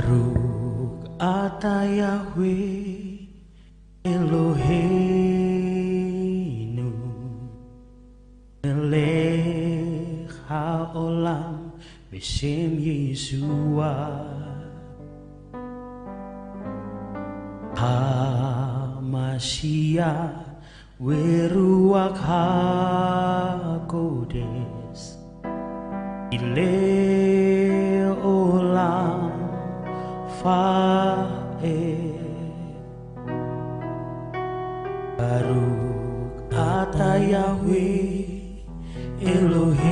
Baruch atah Yahweh Eloheinu Melech haolam Beshem Yeshua HaMashiach Weruach HaKodesh Ile olam Fa'ed Baruch atah Yahweh Eloheinu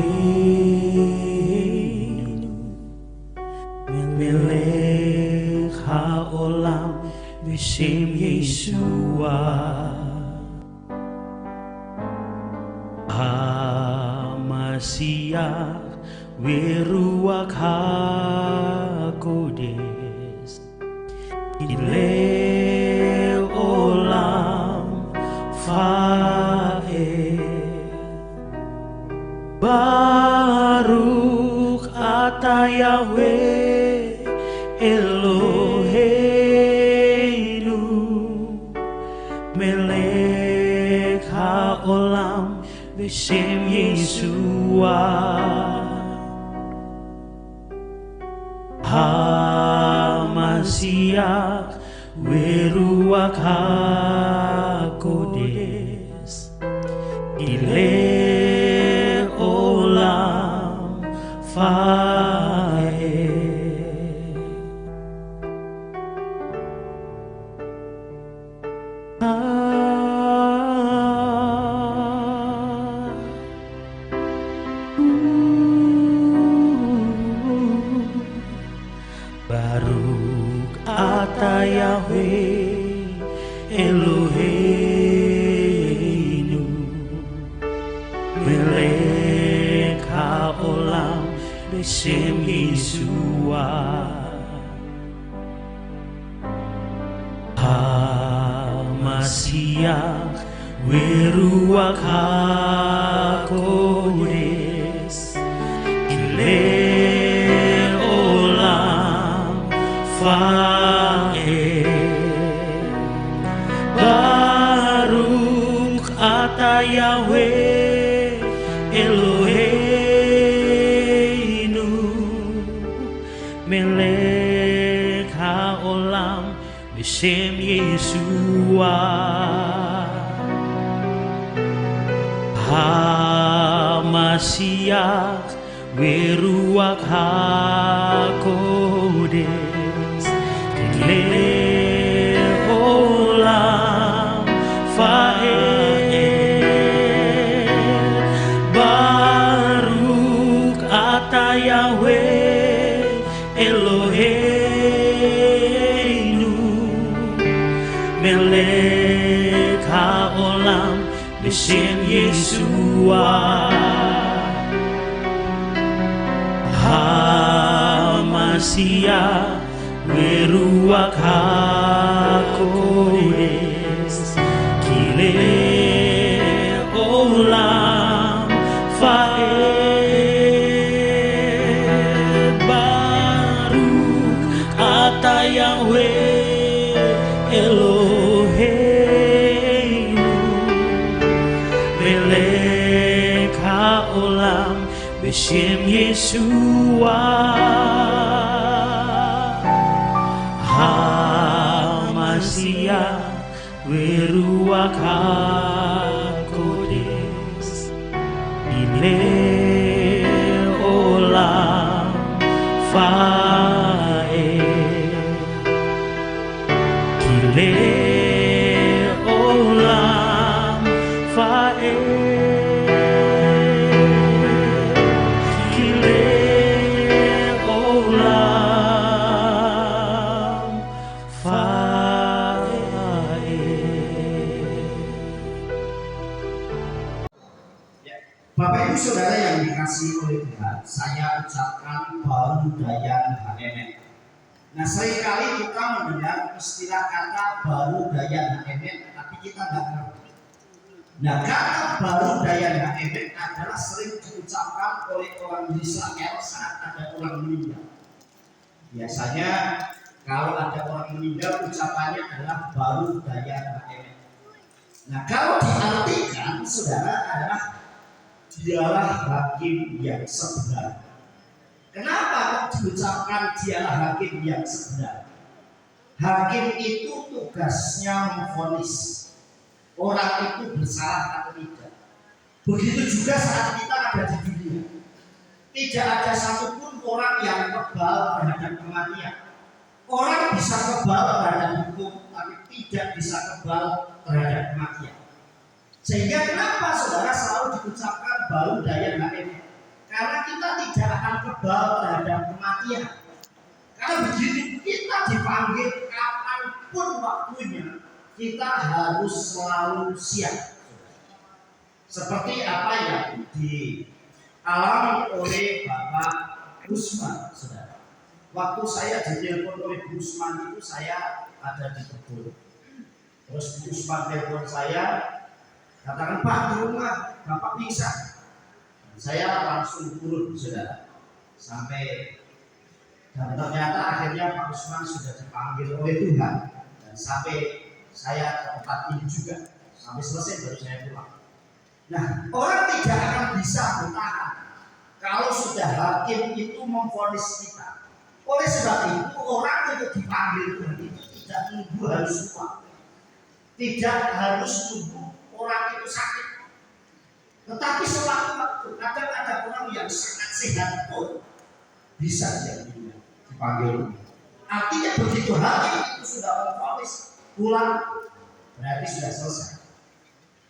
Melech haolam Beshem Yeshua HaMashiach Weruach HaKodesh Ile olam Fa'ed Baruch atah Yahweh Eloheinu Melech haolam Beshem Yeshua HaMashiach Weruach HaKodesh Ile olam Fa'ed Baruch atah Yahweh Eloheinu Melech haolam Beshem Yeshua HaMashiach Weruach HaKodesh Ile olam Fa'ed Baruch atah Yahweh Eloheinu Melech haolam Beshem Yeshua HaMashiach Weruach HaKodesh Ile olam Fa'ed Baruch atah Yahweh Eloheinu Melech haolam Beshem Yeshua HaMashiach Weruach HaKodesh Ile olam Fa'ed Baruch atah Yahweh Eloheinu Melech haolam Beshem Yeshua HaMashiach Weruach HaKodesh Ile olam Fa'ed Ile olam Fa'ed Bapak Ibu Saudara yang dikasihi oleh Tuhan, saya ucapkan baru dayan HMN. Nah, seringkali kita mendengar istilah kata baru dayan HMN, tapi kita nggak ngerti. Nah, kata baru dayan HMN adalah sering diucapkan oleh orang Israel saat ada orang meninggal. Biasanya Kalau ada orang meninggal, ucapannya adalah baru daya HMM. Nah, kalau diartikan, saudara, adalah dialah hakim yang sebenar. Kenapa diucapkan dialah hakim yang sebenar? Hakim itu tugasnya memvonis orang itu bersalah atau tidak. Begitu juga saat kita ada di dunia, tidak ada satupun orang yang kebal terhadap kematian. Orang bisa kebal terhadap hukum, tapi tidak bisa kebal terhadap kematian. Sehingga kenapa saudara selalu diucapkan baru daya HMM? Karena kita tidak akan kebal terhadap kematian. Karena begitu kita dipanggil kapanpun waktunya, kita harus selalu siap. Seperti apa yang dialami oleh Bapak Usman, saudara. Waktu saya ditelepon oleh Bu Usman itu, saya ada di kebun. Terus Bu Usman telepon saya, katakan, Pak, di rumah Bapak pingsan. Saya langsung turun, saudara. Dan ternyata akhirnya Pak Usman sudah dipanggil oleh Tuhan. Dan sampai saya ke tempat ini juga, sampai selesai baru saya pulang. Nah, orang tidak akan bisa bertahan kalau sudah hakim itu memvonis kita. Oleh sebab itu, orang itu dipanggil Tuhan itu tidak menunggu harus tua, tidak harus tunggu orang itu sakit. Tetapi sewaktu-waktu, kadang ada orang yang sangat sehat pun bisa dipanggil. Artinya begitu hakim itu sudah memvonis pulang, berarti sudah selesai.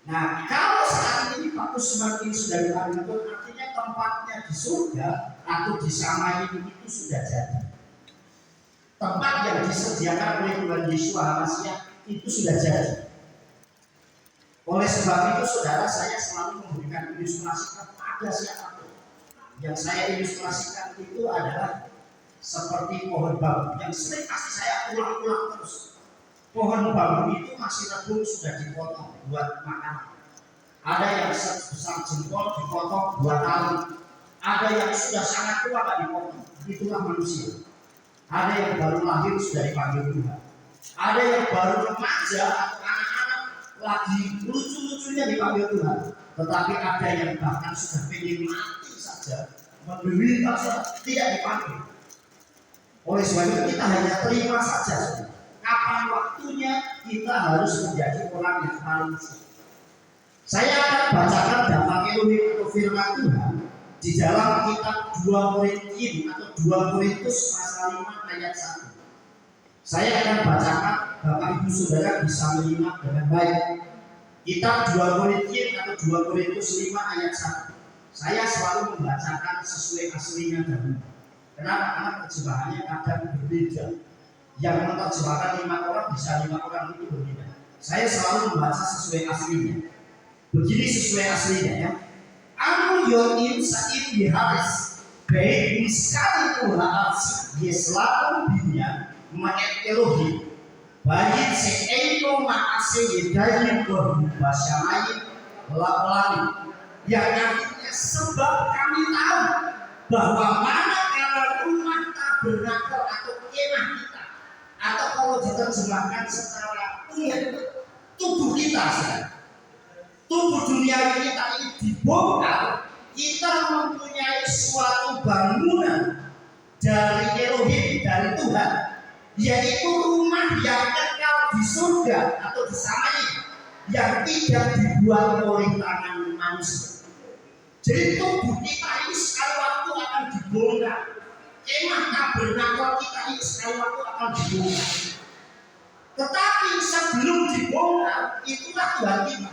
Nah, kalau saat ini Pak Usman ini sudah dipanggil, artinya tempatnya di surga atau di sama ini itu sudah jadi. Tempat yang disediakan oleh Tuhan Yesus Hamasiah itu sudah jadi. Oleh sebab itu, saudara, saya selalu memberikan ilustrasi kepada siapapun. Yang saya ilustrasikan itu adalah seperti pohon bambu yang sering pasti saya ulang-ulang terus. Pohon bambu itu masih rebung sudah dipotong buat makan. Ada yang sebesar jempol dipotong buat tali. Ada yang sudah sangat tua nggak dipotong. Itulah manusia. Ada yang baru lahir sudah dipanggil Tuhan. Ada yang baru remaja atau anak-anak lagi lucu-lucunya dipanggil Tuhan. Tetapi ada yang bahkan sudah pengen mati saja, menderita saja, tidak dipanggil. Oleh sebab itu kita hanya terima saja. Kapan waktunya kita harus menjadi orang yang paling siap. Saya akan bacakan dampak Elohim atau firman Tuhan di dalam kitab 2 Korintus atau 2 Korintus pasal 5 ayat 1. Saya akan bacakan, Bapak Ibu Saudara bisa menyimak dengan baik. Kitab 2 Korintus atau 2 Korintus 5 ayat 1. Saya selalu membacakan sesuai aslinya dahulu. Kenapa? Karena terjemahannya kadang berbeda. Yang menerjemahkan 5 orang bisa 5 orang itu berbeda. Saya selalu membaca sesuai aslinya. Begini sesuai aslinya ya. Anu yoin saim diharis baik miskali tuhaasi yeslamu binya ma'et Elohim baik se'eino ma'ase yedayin berhubasyamayim lapelani, yang artinya sebab kami tahu bahwa manakala rumah tabernakel atau kemah kita, atau kalau diterjemahkan secara umum tubuh kita, tubuh dunia kita ini dibongkar, kita mempunyai suatu bangunan dari Elohim, dari Tuhan, yaitu rumah yang kekal di surga atau di sana ini, yang tidak dibuat oleh tangan manusia. Jadi tubuh kita ini sekali waktu akan dibongkar, kemah tabernakel kita ini sekali waktu akan dibongkar. Tetapi sebelum dibongkar, itulah Tuhan kita.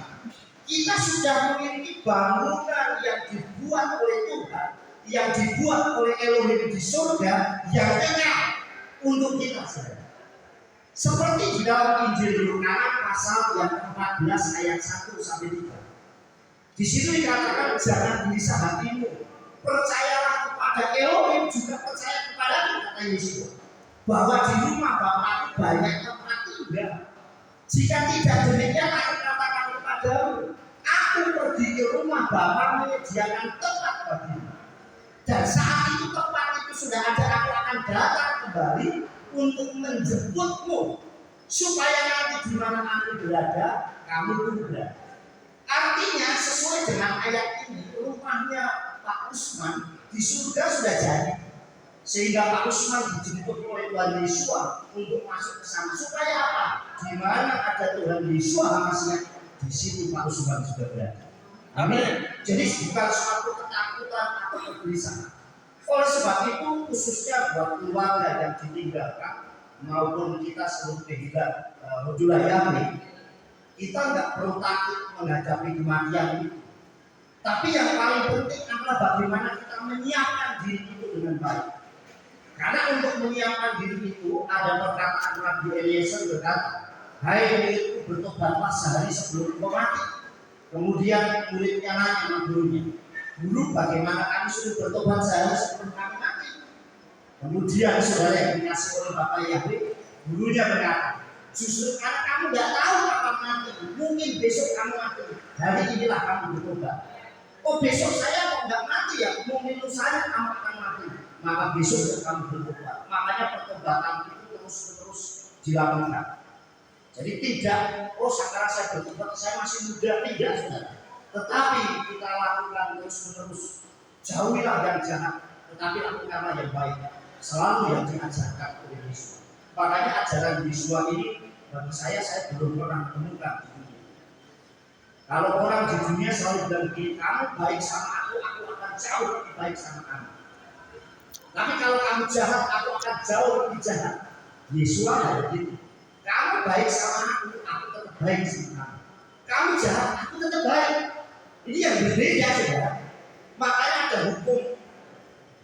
Kita sudah memiliki bangunan yang dibuat oleh Tuhan, yang dibuat oleh Elohim di surga, yang kekal untuk kita saja. Seperti di dalam Injil Yohanes pasal yang ke-14 ayat 1 sampai 3. Di situ dikatakan, jangan gelisah hatimu, percayalah kepada Elohim, juga percaya kepada kata Yesus, bahwa di rumah Bapa banyak tempat tinggal. Jika tidak demikian, aku katakan kepadamu, aku pergi ke rumah Bapa menyediakan tempat bagimu. Dan saat itu tempat itu sudah ada, aku akan datang kembali untuk menjemputmu supaya nanti di mana aku berada, kamu pun berada. Artinya sesuai dengan ayat ini, rumahnya Pak Usman di surga sudah jadi, sehingga Pak Usman dijemput oleh Tuhan Yesus untuk masuk ke sana. Supaya apa? Di mana ada Tuhan Yesus Hamasiah, di situ Pak Usman juga berada. Amin. Jadi bukan suatu ketakutan atau kegelisahan. Oleh sebab itu khususnya buat keluarga yang ditinggalkan maupun kita seluruh kehidupan Hudullah Yahweh, kita nggak perlu takut menghadapi kematian itu. Tapi yang paling penting adalah bagaimana kita menyiapkan diri itu dengan baik. Karena untuk menyiapkan diri itu ada perkataan Nabi Eliezer berkata, "Hai muridku, bertobatlah sehari sebelum kau mati." Kemudian muridnya nanya sama gurunya, "Guru, bagaimana kami suruh bertobat sehari sebelum kami mati?" Kemudian saudara yang dikasih oleh Bapak Yahweh, gurunya berkata, "Justru karena kamu tidak tahu kapan mati, mungkin besok kamu mati. Hari inilah kamu bertobat." "Oh, besok saya kok nggak mati ya? Mungkin lusanya kamu akan mati." Maka besok kamu bertobat. Makanya pertobatan itu terus dilakukan. Jadi tidak, oh sekarang saya bertobat, saya masih muda, tidak saudara. Tetapi kita lakukan terus-menerus. Jauhilah yang jahat, tetapi lakukanlah yang baik. Selalu yang diajarkan oleh Yesus. Makanya ajaran Yesus ini bagi saya belum pernah temukan di dunia. Kalau orang di dunia selalu bilang begini, "Kamu baik sama aku akan jauh lebih baik sama kamu. Tapi kalau kamu jahat, aku akan jauh lebih jahat." Yesus ada begitu. Kamu baik sama aku tetap baik sama kamu. Kamu jahat, aku tetap baik. Ini yang berbeda, saudara. Makanya ada hukum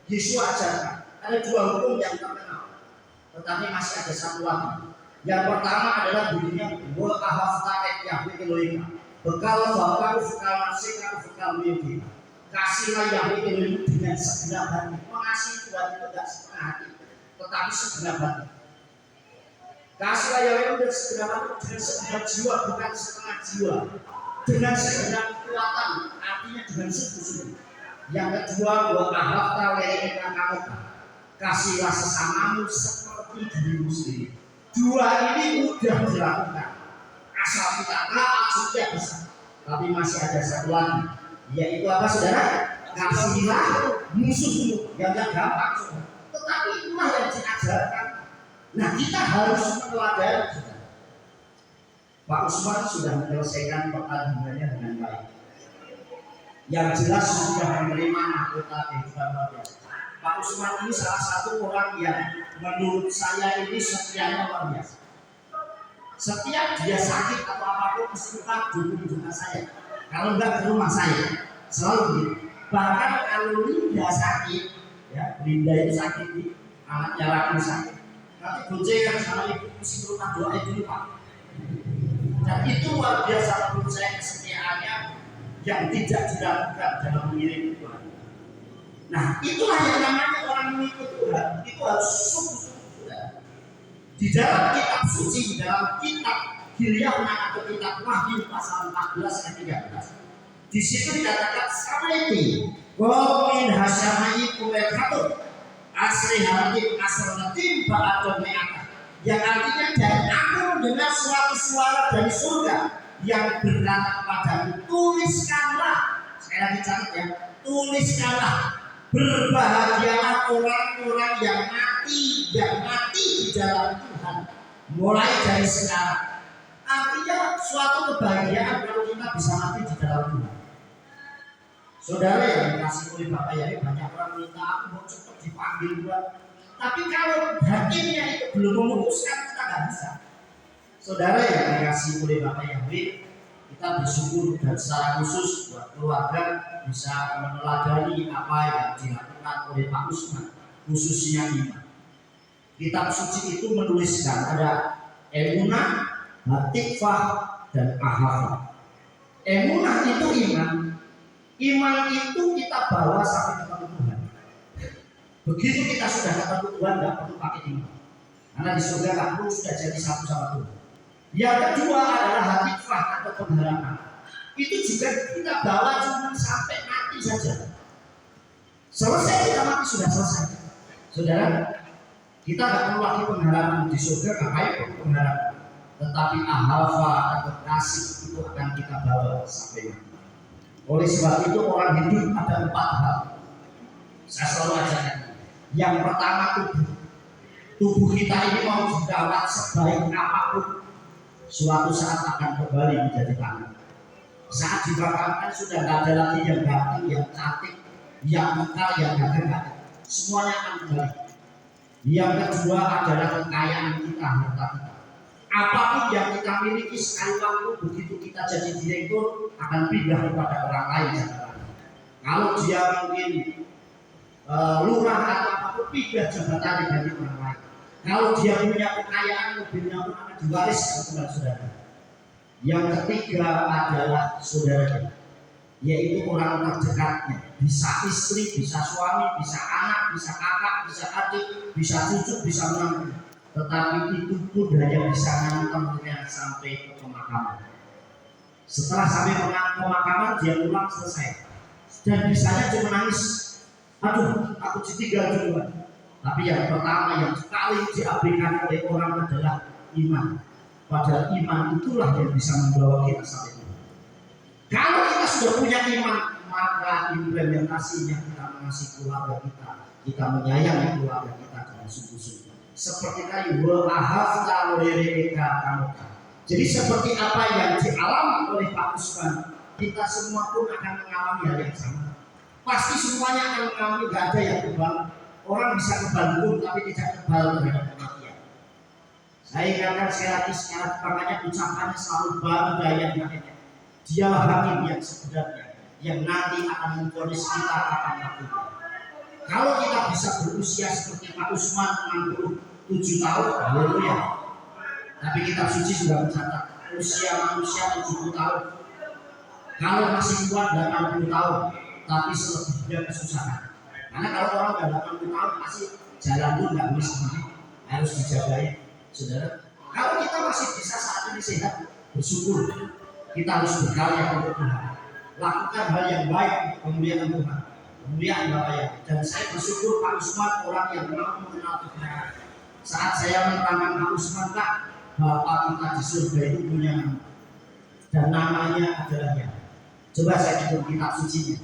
Yesus ajarkan. Ada dua hukum yang terkenal, tetapi masih ada satu lagi. Yang pertama adalah bunyinya wa ahafta Yahweh Elohim. Bekal bakamu, bekal nafsika, bekal mimpi. Kasihlah Yahweh Elohim dengan segenap hati. Mengasihi Tuhan itu tidak setengah hati, tetapi segenap hati. Kasihlah Yahweh dengan segenap hati, dengan segenap jiwa, bukan setengah jiwa. Dengan segenap kekuatan, artinya dengan sungguh-sungguh. Yang kedua, wa ahafta leika kamu. Kasihlah sesamamu seperti dirimu sendiri. Dua ini mudah dilakukan. Asal kita taat sudah bisa. Tapi masih ada satu lagi, yaitu apa saudara? Kasihilah musuhmu. Yang gampang, tetapi itulah yang diajarkan. Nah, kita harus meneladani. Pak Usman sudah menyelesaikan pertandingannya dengan baik. Yang jelas sudah menerima mahkota kehidupan baru. Pak Usman ini salah satu orang yang menurut saya ini setianya luar biasa. Setiap dia sakit atau apapun mesti dukung juga saya. Kalau enggak ke rumah saya, selalu gitu. Bahkan kalau Linda sakit, ya Linda itu sakit nih, anaknya laki sakit. Nanti boncengan sama ibu mesti ke rumah doa dulu Pak. Dan itu luar biasa menurut saya kesetiaannya yang tidak dilakukan dalam mengiring Tuhan. Nah, itulah yang namanya orang mengikut Tuhan. Itu harus sungguh-sungguh. Di dalam kitab suci, di dalam kitab Gilead atau kitab Wahyu pasal 14 ayat 13. Di situ dikatakan sampai Gomin hasyamai kuwekatun asri hati asronatim ba'adun me'ata. Yang artinya, dan aku mendengar suatu suara dari surga yang berkata kepadaku, tuliskanlah. Sekali lagi catat ya, tuliskanlah. Berbahagialah orang-orang yang mati di dalam Tuhan mulai dari sekarang. Artinya suatu kebahagiaan kalau kita bisa mati di dalam Tuhan. Saudara yang dikasih oleh Bapak Yahweh, banyak orang minta aku mau cepat dipanggil Tuhan. Tapi kalau hakimnya itu belum memutuskan, kita nggak bisa. Saudara yang dikasih oleh Bapak Yahweh, kita bersyukur dan secara khusus buat keluarga bisa meneladani apa yang dilakukan oleh Pak Usman, khususnya iman. Kitab suci itu menuliskan ada emunah, hatikfah, dan ahafah. Emunah itu iman. Iman itu kita bawa sampai ketemu Tuhan. Begitu kita sudah ketemu Tuhan, nggak perlu pakai iman. Karena di surga kamu sudah jadi satu sama Tuhan. Yang kedua adalah hatikfah atau pengharapan. Itu juga kita bawa cuma sampai mati saja. Selesai kita mati sudah selesai. Saudara, Kita nggak perlu lagi pengharapan di surga, ngapain perlu pengharapan? Tetapi ahafa atau kasih itu akan kita bawa sampai nanti. Oleh sebab itu orang hidup ada 4 hal. Saya selalu ajarkan. Yang pertama tubuh kita ini mau dirawat sebaik apapun, suatu saat akan kembali menjadi tanah. Saat dimakamkan sudah tidak ada lagi yang ganteng, yang cantik, yang mekar, yang gagah. Semuanya akan kembali. Yang kedua adalah kekayaan kita, harta kita. Apapun yang kita miliki sekali waktu begitu kita jadi direktur akan pindah kepada orang lain. Kalau dia mungkin lurah atau apapun, pindah jabatannya dari orang lain. Kalau dia punya kekayaan, mobilnya pun akan diwariskan kepada saudara. Yang ketiga adalah saudaranya, yaitu orang terdekatnya. Bisa istri, bisa suami, bisa anak, bisa kakak, bisa adik, bisa cucu, bisa menantu. Tetapi itu pun hanya bisa ngantemnya sampai ke pemakaman. Setelah sampai pemakaman dia pulang selesai. Dan bisanya cuma nangis. Aduh, aku ditinggal duluan. Tapi yang pertama yang sekali diabaikan oleh orang adalah iman. Padahal iman itulah yang bisa membawa kita sampai itu. Kalau kita sudah punya iman, maka implementasinya kita mengasihi keluarga kita menyayangi keluarga kita dengan sungguh-sungguh. Seperti tadi wa'ahafta lirika kamu. Jadi seperti apa yang dialami oleh Pak Usman, kita semua pun akan mengalami hal yang sama. Pasti semuanya akan mengalami, gak ada yang kebal. Orang bisa kebal pun tapi tidak kebal terhadap kematian. Saya ingatkan sekali lagi, sekarang makanya ucapannya selalu baru daya yang dialah hakim yang sebenarnya, yang nanti akan memvonis kita akan waktunya. Kalau kita bisa berusia seperti Pak Usman 67 tahun, haleluya. Tapi kitab suci sudah mencatat usia manusia 70 tahun. Kalau masih kuat 80 tahun, tapi selebihnya kesusahan. Karena kalau orang sudah 80 tahun masih jalan pun nggak bisa sendiri, harus dijagain, saudara. Kalau kita masih bisa saat ini sehat, bersyukur. Kita harus berkarya untuk Tuhan. Lakukan hal yang baik untuk kemuliaan Tuhan. Kemuliaan Bapak ya. Dan saya bersyukur Pak Usman orang yang mau mengenal Tuhan. Saat saya menentangkan Pak Usman, Pak, Bapak kita di surga itu punya nama. Dan namanya adalah ya. Coba saya hitung kitab sucinya.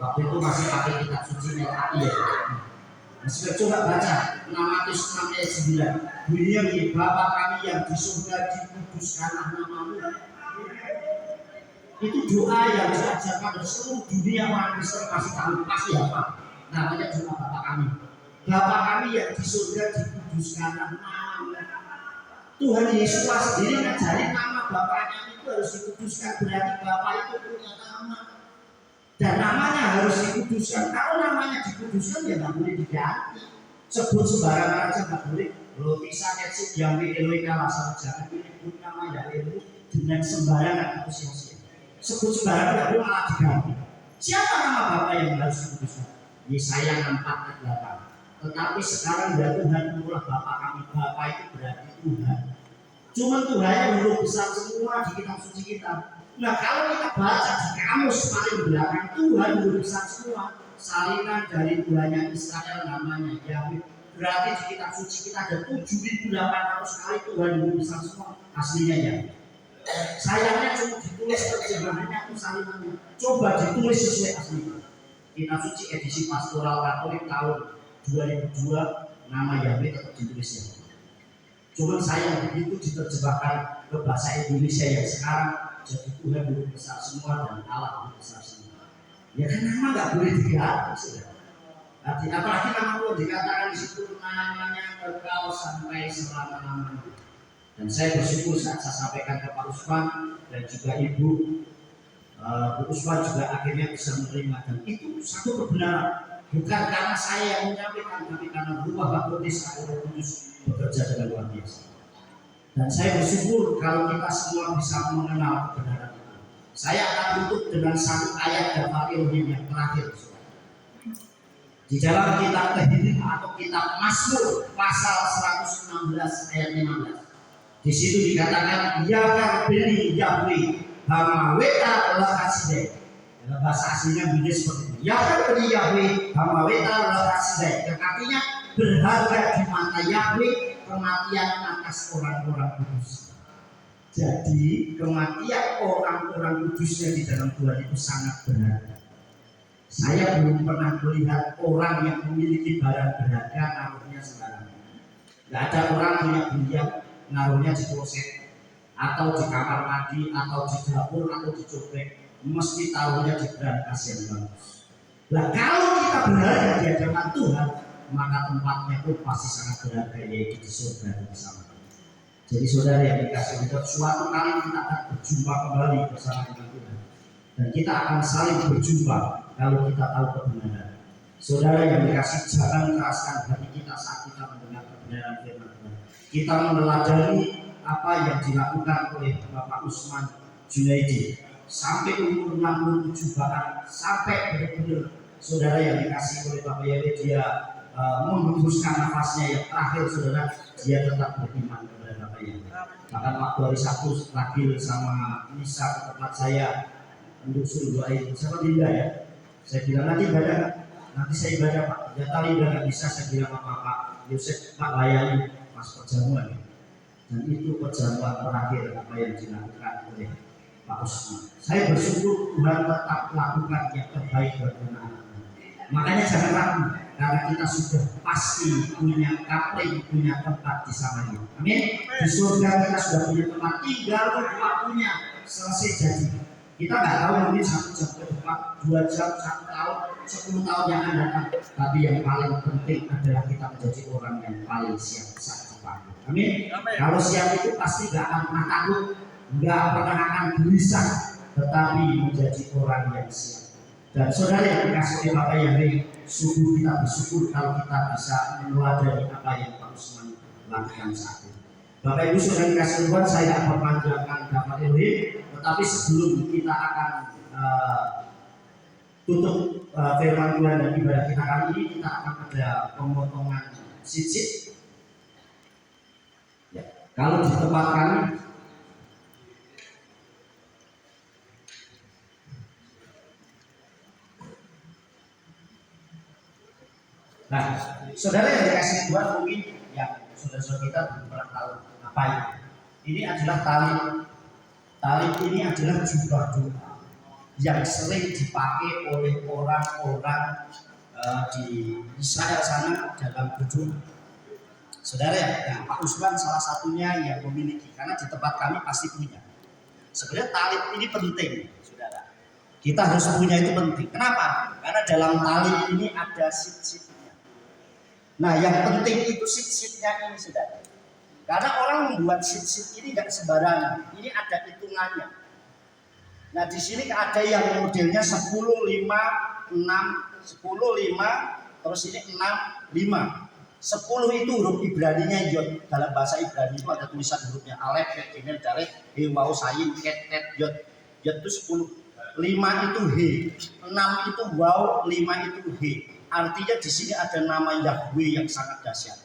Waktu itu masih pakai kitab sucinya Pak ya. Nah, sudah coba baca 6 Matius 6 ayat 9. Bunyinya begini, Bapak kami yang di surga dikuduskanlah namamu. Itu doa yang diajarkan dari seluruh dunia orang Kristen pasti tahu, pasti apa? Namanya doa Bapak kami. Bapak kami yang di surga dikuduskanlah namamu. Tuhan Yesus sendiri ngajarin nama Bapaknya itu harus dikuduskan, berarti Bapak itu punya nama. Dan namanya harus dikuduskan. Kalau namanya dikuduskan ya nggak boleh diganti. Sebut sembarangan aja nggak boleh. Lo bisa ngecek yang Eloi kalah sama jangan pilih nama Yahweh dengan sembarangan atau sia-sia. Sebut sembarangan nggak boleh malah diganti. Siapa nama Bapak yang harus dikuduskan? Yesaya 4:8. Tetapi sekarang ya Tuhan itulah Bapak kami. Bapak itu berarti Tuhan. Cuma Tuhan yang huruf besar semua di kitab suci kita. Nah kalau kita baca di kamus paling belakang, Tuhan huruf besar semua. Salinan dari Tuhannya Israel namanya Yahweh. Berarti di kitab suci kita ada 7.800 kali Tuhan huruf besar semua. Aslinya ya. Sayangnya cuma ditulis terjemahannya atau salinannya. Coba ditulis sesuai aslinya. Kitab suci edisi pastoral Katolik tahun 2002 nama Yahweh tetap ditulis ya. Cuman sayang begitu diterjemahkan ke bahasa Indonesia yang sekarang jadi Tuhan huruf besar semua dan Allah huruf besar semua. Ya kan nama nggak boleh diganti sudah. Apalagi nama Allah dikatakan di situ namanya kekal sampai selama-lamanya. Dan saya bersyukur saat saya sampaikan ke Pak Usman dan juga Ibu Bu Usman juga akhirnya bisa menerima, dan itu satu kebenaran. Bukan karena saya yang menyampaikan, tapi karena Ruh Kudus Roh Kudus bekerja dengan luar biasa. Dan saya bersyukur kalau kita semua bisa mengenal kebenaran itu. Saya akan tutup dengan satu ayat dari Elohim yang terakhir. Di dalam kitab Kehilil atau kitab Mazmur pasal 116 ayat 15. Di situ dikatakan ya beli Yahweh hamaweta lakaside. Dalam bahasa aslinya bunyi seperti ini. Ya beli Yahweh hamaweta lakaside. Yang artinya berharga di mata Yahweh kematian atas orang-orang kudus. Jadi kematian orang-orang kudusnya di dalam Tuhan itu sangat berharga. Saya belum pernah melihat orang yang memiliki barang berharga naruhnya sembarangan. Tidak ada orang punya beliau naruhnya di kloset atau di kamar mandi atau di dapur atau di cobek, mesti taruhnya di brankas yang bagus. Nah kalau kita berada di hadapan Tuhan, maka tempatnya itu pasti sangat berharga, yaitu di surga bersama. Jadi saudara yang dikasih Allah, suatu kali kita akan berjumpa kembali bersama dengan Tuhan, dan kita akan saling berjumpa kalau kita tahu kebenaran. Saudara yang dikasih, jangan keraskan hati kita saat kita mendengar kebenaran firman Tuhan. Kita meneladani apa yang dilakukan oleh Bapak Usman Junaidi sampai umur 67 bahkan sampai benar-benar saudara yang dikasih oleh Bapak Yahweh, dia menghembuskan nafasnya yang terakhir, saudara, dia tetap beriman kepada Bapak Yahweh. Bahkan waktu hari Sabtu lagi sama Nisa ke tempat saya untuk suruh doain, siapa Linda ya, saya bilang nanti saya ibadah Pak, ternyata Linda nggak bisa. Saya bilang sama Pak Yosef, Pak layani pas perjamuan, dan itu perjamuan terakhir apa yang dilakukan oleh Pak Usman. Saya bersyukur Tuhan tetap lakukan yang terbaik buat anak-anak. Makanya jangan ragu, karena kita sudah pasti punya kapling, punya tempat di samanya. Amin. Di surga kita sudah punya tempat, tinggal waktunya selesai jadi. Kita nggak tahu mungkin 1 jam ke depan, 2 jam, 1 tahun, 10 tahun yang akan datang. Tapi yang paling penting adalah kita menjadi orang yang paling siap saat dipanggil. Amin. Kalau siap itu pasti nggak akan pernah takut, nggak pernah akan gelisah, tetapi menjadi orang yang siap. Dan saudara yang dikasih oleh Bapak Yahweh, sungguh kita bersyukur kalau kita bisa meneladani apa yang Pak Usman lakukan saat ini. Bapak Ibu saudara dikasih Tuhan, saya akan memanjangkan Bapak Yahweh, tetapi sebelum kita akan tutup firman Tuhan dan ibadah kita kali ini, kita akan ada pemotongan sijil. Ya, kalau di tempat kami, nah, saudara yang dikasih Tuhan mungkin yang saudara-saudara kita belum pernah tahu apa ini. Ini adalah tali. Tali ini adalah jubah doa yang sering dipakai oleh orang-orang di Israel sana dalam berdoa. Saudara ya, Pak Usman salah satunya yang memiliki, karena di tempat kami pasti punya. Sebenarnya tali ini penting, saudara. Kita harus punya, itu penting. Kenapa? Karena dalam tali ini ada sit-sit. Nah, yang penting itu sit-sitnya ini, saudara. Karena orang membuat sit-sit ini tidak sembarangan. Ini ada hitungannya. Nah, di sini ada yang modelnya 10, 5, 6, 10, 5, terus ini 6, 5. 10 itu huruf Ibraninya Yod. Dalam bahasa Ibrani itu ada tulisan hurufnya Alef, Bet, Gimel, Dalet, He, Waw, Sayin, Ket, Tet, Yod. Yod itu 10. 5 itu He, 6 itu Waw, 5 itu He. Artinya di sini ada nama Yahweh yang sangat dahsyat.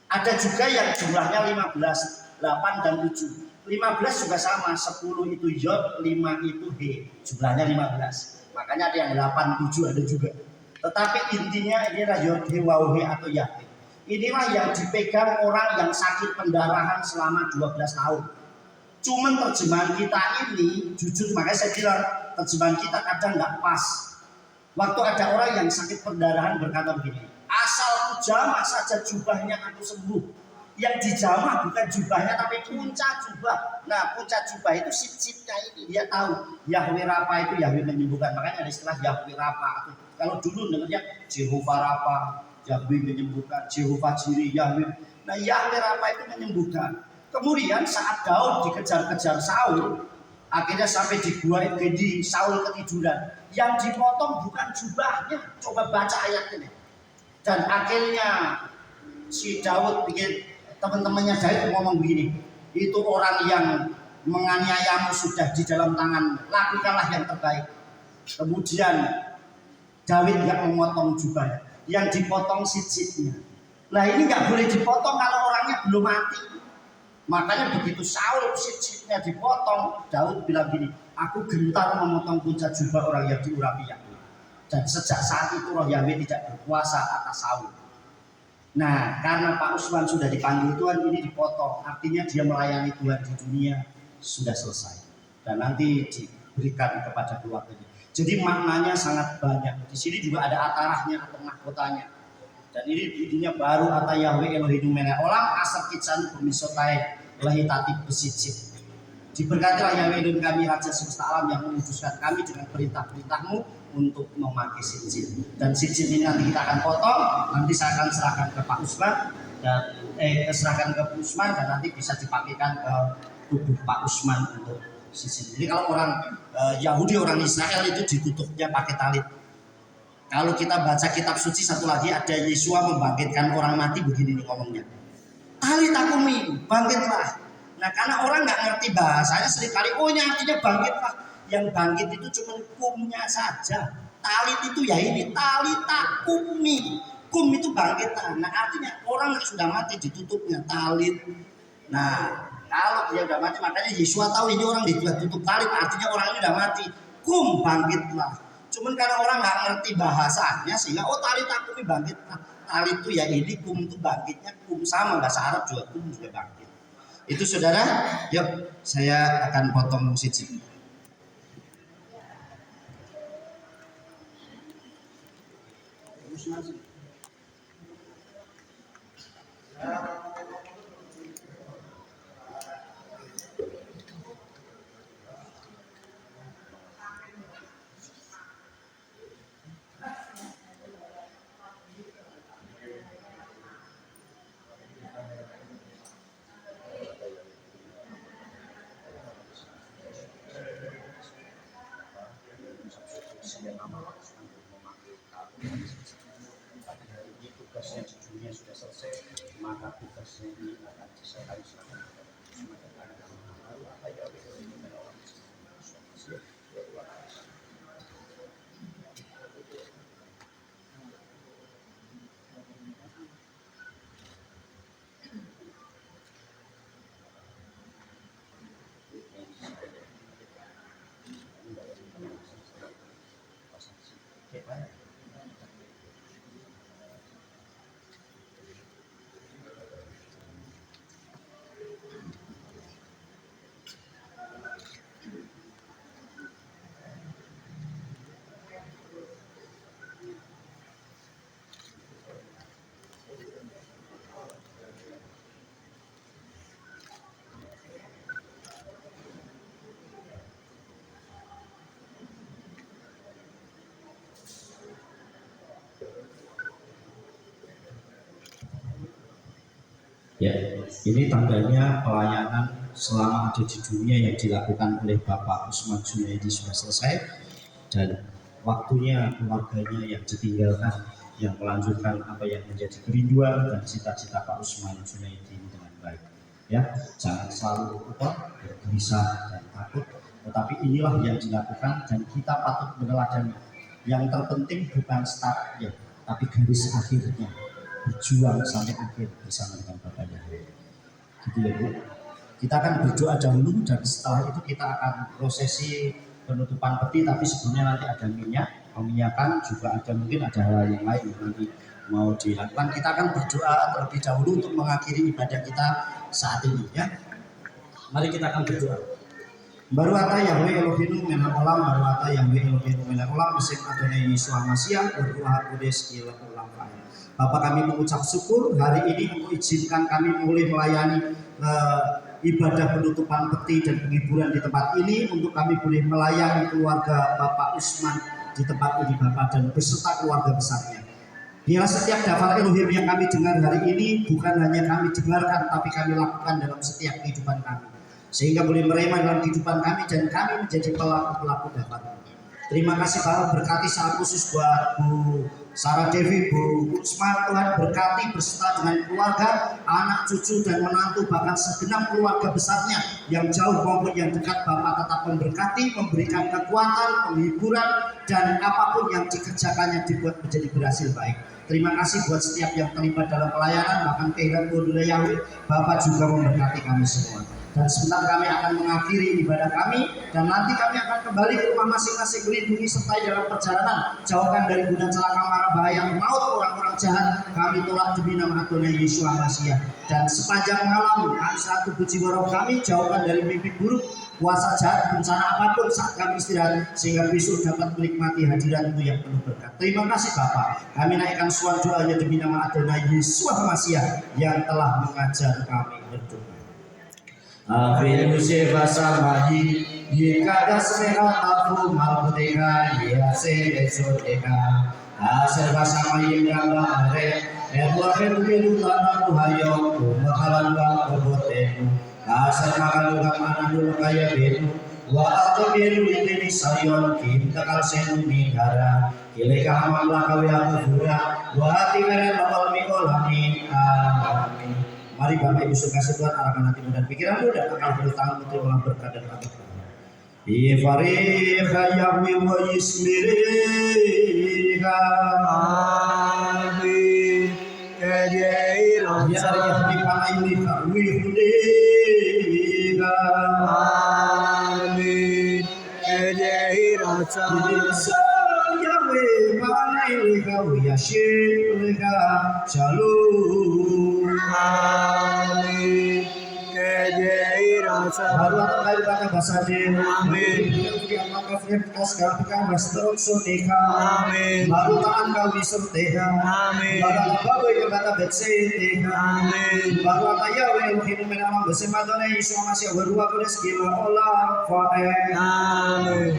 Ada juga yang jumlahnya 15, 8 dan 7. 15 juga sama, 10 itu Yod, 5 itu He. Jumlahnya 15. Makanya ada yang 8, 7 ada juga. Tetapi intinya ini adalah Yod, He, Waw, He atau Yahweh. Inilah yang dipegang orang yang sakit pendarahan selama 12 tahun. Cuman terjemahan kita ini, jujur makanya saya bilang terjemahan kita kadang nggak pas. Waktu ada orang yang sakit perdarahan berkata begini, asal ku jamah saja jubahnya aku sembuh. Yang dijamah bukan jubahnya tapi punca jubah. Nah, punca jubah itu sit-sitnya ini, dia tahu Yahweh Rafa itu Yahweh menyembuhkan. Makanya ada istilah Yahweh Rafa. Kalau dulu dengarnya Jehovah Rafa, Yahweh menyembuhkan, Jehovah Jireh, Yahweh. Nah, Yahweh Rafa itu menyembuhkan. Kemudian saat Daud dikejar-kejar Saul, akhirnya sampai di gua Engedi, Saul ketiduran. Yang dipotong bukan jubahnya. Coba baca ayat ini. Dan akhirnya si Daud bikin, teman-temannya Daud ngomong begini, itu orang yang menganiayamu sudah di dalam tangan, lakukanlah yang terbaik. Kemudian Daud nggak memotong jubahnya, yang dipotong sit-sitnya. Nah, ini nggak boleh dipotong kalau orangnya belum mati. Makanya begitu Saul sit-sitnya dipotong, Daud bilang gini, aku gentar memotong punca jubah orang yang diurapi Yahweh. Dan sejak saat itu roh Yahweh tidak berkuasa atas Saul. Nah, karena Pak Usman sudah dipanggil Tuhan, ini dipotong. Artinya dia melayani Tuhan di dunia sudah selesai. Dan nanti diberikan kepada keluarganya. Jadi maknanya sangat banyak. Di sini juga ada atarahnya atau mahkotanya. Dan ini bidinya baru atau Yahweh Elohim Melech Olam asal kitsan pemisotai lahitatif besicit. Diberkatilah Yahweh Elohim kami Raja semesta alam yang menguduskan kami dengan perintah-perintahmu untuk memakai sijil. Dan sijil ini nanti kita akan potong, nanti saya akan serahkan ke Pak Usman dan serahkan ke Pak Usman dan nanti bisa dipakaikan ke tubuh Pak Usman untuk sijil. Jadi kalau orang Yahudi, orang Israel itu ditutupnya pakai talit. Kalau kita baca kitab suci satu lagi ada Yesua membangkitkan orang mati, begini nih ngomongnya. Talit takumi, bangkitlah. Nah karena orang nggak ngerti bahasanya seringkali, oh ini artinya bangkitlah. Yang bangkit itu cuma kumnya saja. Talit itu ya ini, talit takumi. Kum itu bangkitan. Nah artinya orang yang sudah mati ditutupnya talit. Nah kalau dia udah mati, makanya Yesua tahu ini orang ditutup talit, artinya orang ini udah mati. Kum bangkitlah. Cuman karena orang nggak ngerti bahasanya sehingga talit takumi bangkitlah. Talit itu ya ini, kum itu bangkitnya, kum sama bahasa Arab juga kum juga bangkit. Itu saudara, yuk saya akan potong siji. Tugasnya di dunia sudah selesai, maka tugasnya ini akan diselesaikan. Ya, ini tandanya pelayanan selama ada di dunia yang dilakukan oleh Bapak Usman Junaidi sudah selesai dan waktunya keluarganya yang ditinggalkan yang melanjutkan apa yang menjadi kerinduan dan cita-cita Pak Usman Junaidi dengan baik. Ya, jangan selalu gelisah dan takut, tetapi inilah yang dilakukan dan kita patut meneladani. Yang terpenting bukan start ya, tapi garis akhirnya. Berjuang sampai akhir bersama dengan Bapak Yahweh. Gitu ya Bu. Kita akan berdoa dahulu dan setelah itu kita akan prosesi penutupan peti, tapi sebelumnya nanti ada minyak, peminyakan juga ada, mungkin ada hal yang lain yang nanti mau dilakukan. Kita akan berdoa terlebih dahulu untuk mengakhiri ibadah kita saat ini ya. Mari kita akan berdoa. Baru ata Yahweh Elohim Melech Olam, baru ata Yahweh Elohim Melech Olam, Mesim Adonai Yeshua Mashiach, berdoa Kudus Ilah Ulam Fire. Bapak kami mengucap syukur hari ini Engkau izinkan kami mulai melayani ibadah penutupan peti dan penghiburan di tempat ini untuk kami boleh melayani keluarga Bapak Usman di tempat ini Bapak dan beserta keluarga besarnya. Biarlah setiap daftar Elohim yang kami dengar hari ini bukan hanya kami dengarkan tapi kami lakukan dalam setiap kehidupan kami. Sehingga boleh merema dalam kehidupan kami dan kami menjadi pelaku-pelaku daftar. Terima kasih Bapak, berkati saat khusus buat Bu Sarah Devi, Bu Usman, Tuhan berkati beserta dengan keluarga, anak, cucu dan menantu bahkan segenap keluarga besarnya yang jauh maupun yang dekat. Bapak tetap memberkati, memberikan kekuatan, penghiburan dan apapun yang dikerjakannya dibuat menjadi berhasil baik. Terima kasih buat setiap yang terlibat dalam pelayanan bahkan kehadiran Yahweh. Bapak juga memberkati kami semua. Dan sebentar kami akan mengakhiri ibadah kami, dan nanti kami akan kembali ke rumah masing-masing. Lindungi sertai dalam perjalanan, jauhkan dari guna celaka mara bahaya maut orang-orang jahat. Kami tolak demi nama Adonai Yesus Masiah. Dan sepanjang malam kami selalu puji roh kami, jauhkan dari mimpi buruk, kuasa jahat, bencana apapun saat kami istirahat, sehingga besok dapat menikmati hadirat-Mu yang penuh berkat. Terima kasih Bapa. Kami naikkan suara doanya demi nama Adonai Yesus Masiah yang telah mengajar kami berdoa. Amin Musefa Samahi Yikadas Meha Tafu Malputeka Yase Esoteka Aser Basamahi Gamba Are Edwa Petukilu Tanah Tuhayo Kumakalan Bang Kebotenu Aser Makaluga Manandu Kaya Betu Wa Ato Biru Ini Sayon Kim Takal Senu Migara Kileka Hamam Lakawi Akufura Wa Hati Keren Lapal Mikolami Amin. Mari Bapak Ibu kasih Tuhan arahkan hatimu dan pikiranmu dan akal bertangan untuk malam berkat dan berkat. Ifariha Yahwi wa yismiriha Amin. Kejairan Yahwi panayuni harwi hudiha Amin. Kejairan Yahwi panayuni harwi yashirha Shalom Amin. Baru atau kali kata bahasa Amin. Yang maka firman sekarang berseteruk sunnika. Amin. Baru tangan kau diserteha. Amin. Baru apa yang kata betseteha. Amin. Baru apa ya yang hidup menamang bersama Adonai Yesus Masiah berubah pada segala olah fae. Amin.